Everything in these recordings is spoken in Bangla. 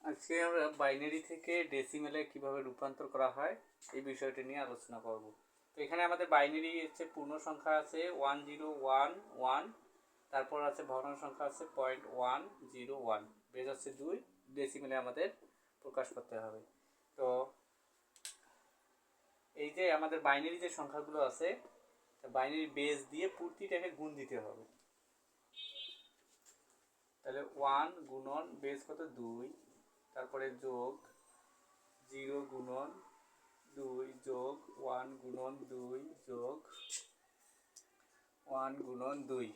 আজকে আমরা বাইনারি থেকে ডেসিমেলে কিভাবে রূপান্তর করা হয় এই বিষয়টি নিয়ে আলোচনা করব। তো এখানে আমাদের বাইনারি হচ্ছে পূর্ণ সংখ্যা আছে 1011, তারপর আছে ভগ্নাংশ সংখ্যা আছে 0.101, বেজ হচ্ছে 2, ডেসিমেলে আমাদের প্রকাশ করতে হবে। তো এই যে আমাদের বাইনারি যে সংখ্যাগুলো আছে, বাইনারি বেজ দিয়ে প্রতিটাকে গুণ দিতে হবে। তাহলে 1 গুণন বেজ কত 2, তারপরে যোগ 0 গুণন 2 যোগ 1 গুণন 2 যোগ 1 গুণন 2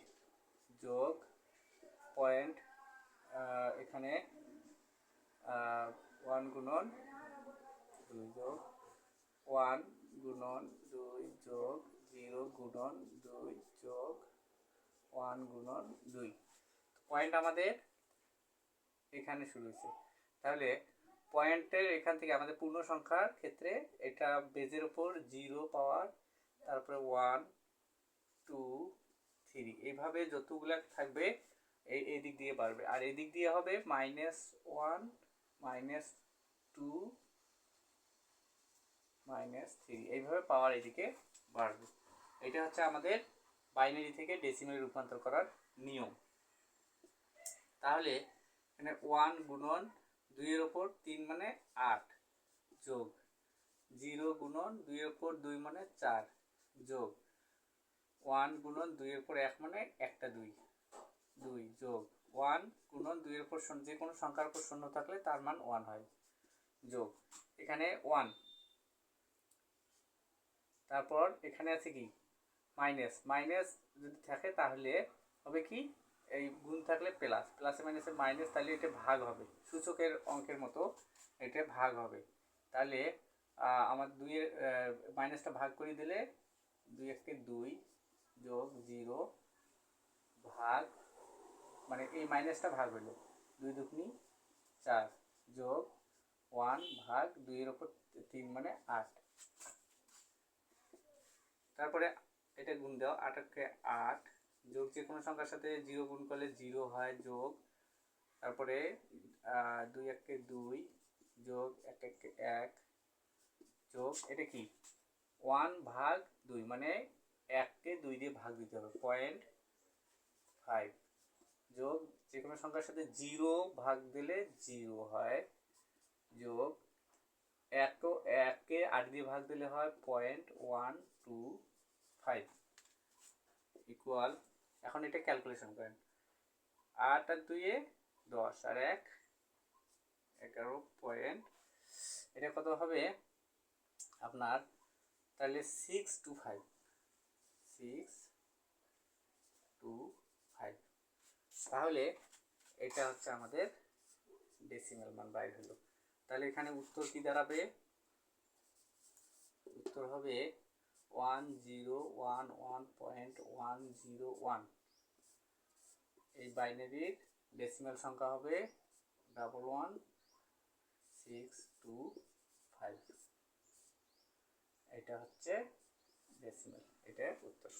যোগ পয়েন্ট এখানে 1 গুণন 2 যোগ 1 গুণন 2 যোগ 0 গুণন 2 যোগ 1 গুণন 2। পয়েন্ট আমাদের এখানে শুরু হয়েছে। তাহলে পয়েন্টের এখান থেকে আমাদের পূর্ণ সংখ্যার ক্ষেত্রে এটা বেজের উপর 0 পাওয়ার, তারপরে 1 2 3 এইভাবে যতগুলো থাকবে এই দিক দিয়ে বাড়বে, আর এই দিক দিয়ে হবে -1 -2 -3 এইভাবে পাওয়ার এদিকে বাড়বে। এটা হচ্ছে আমাদের বাইনারি থেকে ডেসিমেলে রূপান্তর করার নিয়ম। তাহলে এখানে 1 গুণন 2 এর উপর 3 মানে 8 যোগ 0 গুণন 2 এর উপর 2 মানে 4 যোগ 1 গুণন 2 এর উপর 1 মানে একটা 2 যোগ 1 গুণন 2 এর উপর যে কোনো সংখ্যার উপর শূন্য থাকলে তার মান 1 হয়, যোগ এখানে 1, তারপর এখানে আছে কি মাইনাস যদি থাকে তাহলে হবে কি, এই গুণ থাকলে প্লাস, প্লাসে মাইনাসে মাইনাস, তাহলে এটা ভাগ হবে, সূচকের অঙ্কের মতো এটা ভাগ হবে। তাহলে আমার 2 এর মাইনাসটা ভাগ করে দিলে 2 1 2 যোগ 0 ভাগ, মানে এই মাইনাসটা ভাগ হলো 2 2 4 যোগ 1 ভাগ 2 এর উপর 3 মানে 8, তারপরে এটা গুণ দাও 8 কে 8 যোগ যে কোনো সংখ্যার সাথে 0 গুণ করলে 0 হয়, যোগ তারপরে 2 1 কে 2 যোগ 1 1 কে 1 যোগ এটা কি 1 ভাগ 2, মানে 1 কে 2 দিয়ে ভাগ দিতে হবে 0.5 যোগ যে কোনো সংখ্যার সাথে 0 ভাগ দিলে 0 হয়, যোগ 1 কে 8 দিয়ে ভাগ দিলে হয় 0.125 ইকুয়াল। এখন এটা ক্যালকুলেশন করেন, 8 আর 2 এ 10 আর 1 11 পয়েন্ট, এটা কত হবে আপনার, তাহলে 625 তাহলে এটা হচ্ছে আমাদের ডেসিমেল মান বাইর হলো। তাহলে এখানে উত্তর কি দাঁড়াবে, উত্তর হবে 1011.101। এই বাইনারির ডেসিমেল সংখ্যা হবে 11625। এটা হচ্ছে ডেসিমেল, এটা উত্তর।